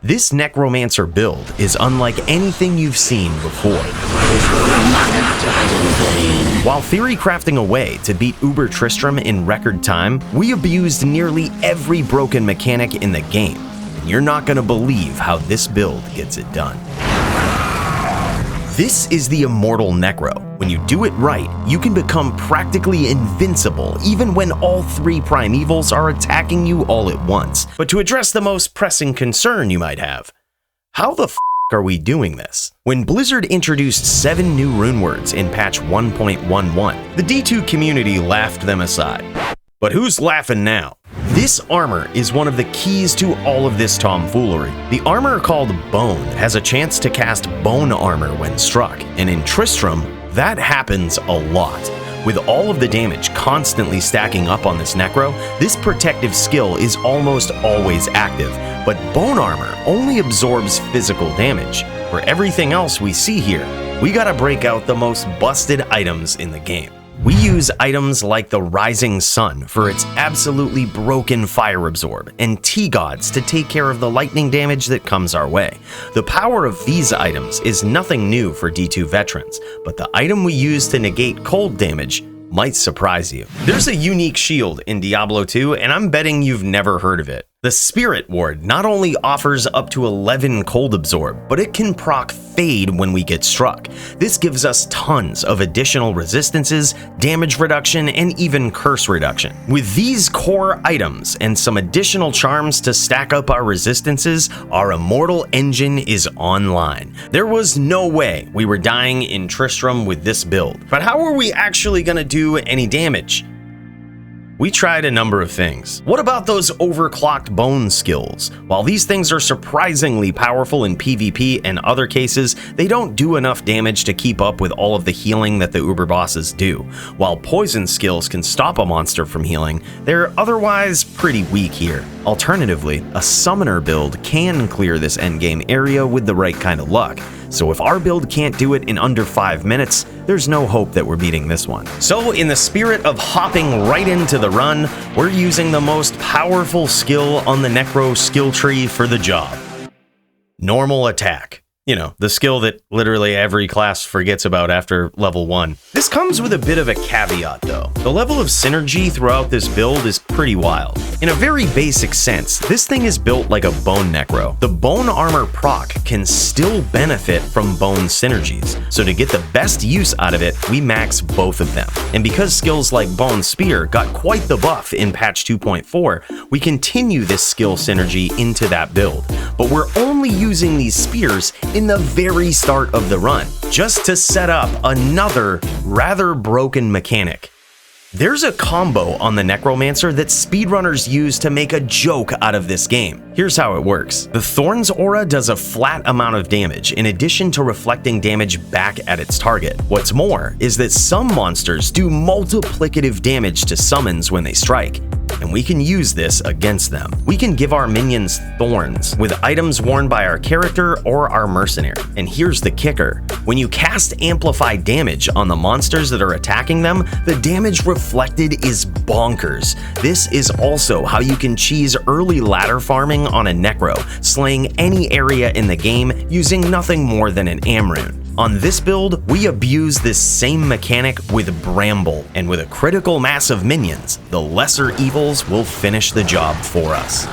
This Necromancer build is unlike anything you've seen before. While theory crafting a way to beat Uber Tristram in record time, we abused nearly every broken mechanic in the game. And you're not gonna believe how this build gets it done. This is the Immortal Necro. When you do it right, you can become practically invincible even when all three primevals are attacking you all at once. But to address the most pressing concern you might have, how the f are we doing this? When Blizzard introduced 7 new rune words in patch 1.11, the D2 community laughed them aside. But who's laughing now? This armor is one of the keys to all of this tomfoolery. The armor called Bone has a chance to cast Bone Armor when struck, and in Tristram, that happens a lot. With all of the damage constantly stacking up on this Necro, this protective skill is almost always active, but Bone Armor only absorbs physical damage. For everything else we see here, we gotta break out the most busted items in the game. We use items like the Rising Sun for its absolutely broken fire absorb, and T-Gods to take care of the lightning damage that comes our way. The power of these items is nothing new for D2 veterans, but the item we use to negate cold damage might surprise you. There's a unique shield in Diablo 2, and I'm betting you've never heard of it. The Spirit Ward not only offers up to 11 cold absorb, but it can proc Fade when we get struck. This gives us tons of additional resistances, damage reduction, and even curse reduction. With these core items and some additional charms to stack up our resistances, our Immortal engine is online. There was no way we were dying in Tristram with this build. But how are we actually gonna do any damage? We tried a number of things. What about those overclocked bone skills? While these things are surprisingly powerful in PvP and other cases, they don't do enough damage to keep up with all of the healing that the Uber bosses do. While poison skills can stop a monster from healing, they're otherwise pretty weak here. Alternatively, a summoner build can clear this endgame area with the right kind of luck. So if our build can't do it in under 5 minutes, there's no hope that we're beating this one. So in the spirit of hopping right into the run, we're using the most powerful skill on the Necro skill tree for the job. Normal attack. You know, the skill that literally every class forgets about after level 1. This comes with a bit of a caveat though. The level of synergy throughout this build is pretty wild. In a very basic sense, this thing is built like a Bone Necro. The Bone Armor proc can still benefit from Bone synergies, so to get the best use out of it, we max both of them. And because skills like Bone Spear got quite the buff in patch 2.4, we continue this skill synergy into that build. But we're only using these spears in the very start of the run, just to set up another rather broken mechanic. There's a combo on the Necromancer that speedrunners use to make a joke out of this game. Here's how it works. The Thorns aura does a flat amount of damage in addition to reflecting damage back at its target. What's more is that some monsters do multiplicative damage to summons when they strike, and we can use this against them. We can give our minions thorns with items worn by our character or our mercenary. And here's the kicker. When you cast amplified damage on the monsters that are attacking them, the damage reflected is bonkers. This is also how you can cheese early ladder farming on a Necro, slaying any area in the game using nothing more than an Amrune. On this build, we abuse this same mechanic with Bramble, and with a critical mass of minions, the lesser evils will finish the job for us.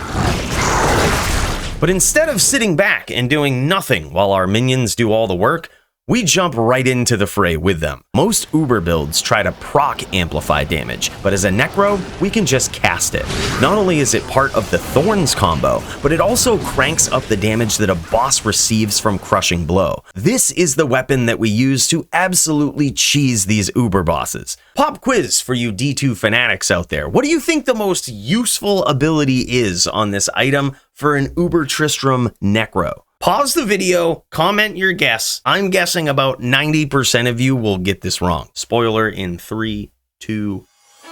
But instead of sitting back and doing nothing while our minions do all the work, we jump right into the fray with them. Most Uber builds try to proc amplify damage, but as a Necro, we can just cast it. Not only is it part of the Thorns combo, but it also cranks up the damage that a boss receives from Crushing Blow. This is the weapon that we use to absolutely cheese these Uber bosses. Pop quiz for you D2 fanatics out there. What do you think the most useful ability is on this item for an Uber Tristram Necro? Pause the video, comment your guess. I'm guessing about 90% of you will get this wrong. Spoiler in 3, 2,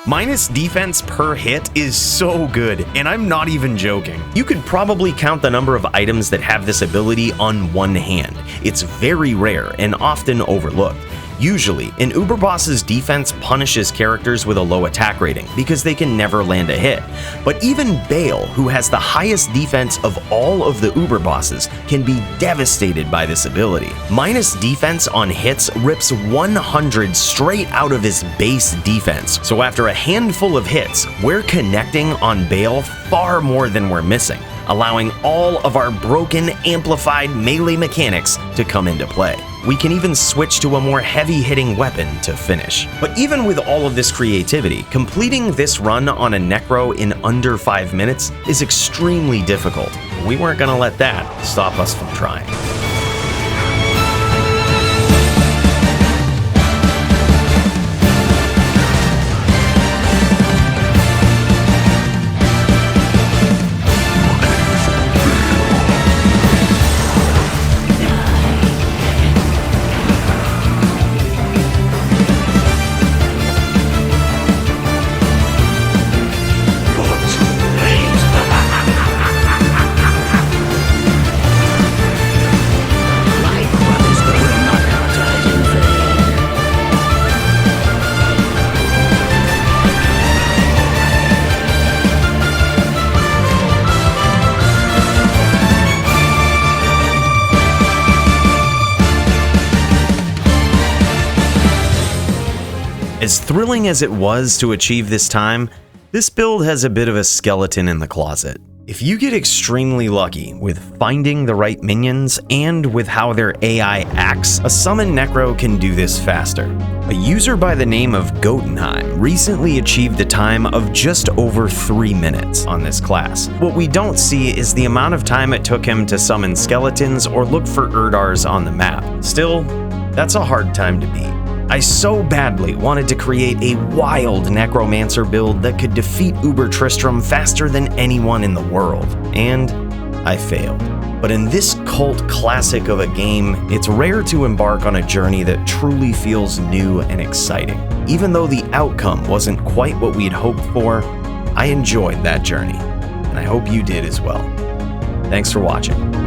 minus defense per hit is so good, and I'm not even joking. You could probably count the number of items that have this ability on one hand. It's very rare and often overlooked. Usually, an Uber boss's defense punishes characters with a low attack rating because they can never land a hit. But even Bale, who has the highest defense of all of the Uber bosses, can be devastated by this ability. Minus defense on hits rips 100 straight out of his base defense. So after a handful of hits, we're connecting on Bale far more than we're missing, allowing all of our broken, amplified melee mechanics to come into play. We can even switch to a more heavy-hitting weapon to finish. But even with all of this creativity, completing this run on a Necro in under 5 minutes is extremely difficult. We weren't gonna let that stop us from trying. As thrilling as it was to achieve this time, this build has a bit of a skeleton in the closet. If you get extremely lucky with finding the right minions and with how their AI acts, a summon Necro can do this faster. A user by the name of Gotenheim recently achieved a time of just over 3 minutes on this class. What we don't see is the amount of time it took him to summon skeletons or look for Erdars on the map. Still, that's a hard time to beat. I so badly wanted to create a wild Necromancer build that could defeat Uber Tristram faster than anyone in the world, and I failed. But in this cult classic of a game, it's rare to embark on a journey that truly feels new and exciting. Even though the outcome wasn't quite what we'd hoped for, I enjoyed that journey, and I hope you did as well. Thanks for watching.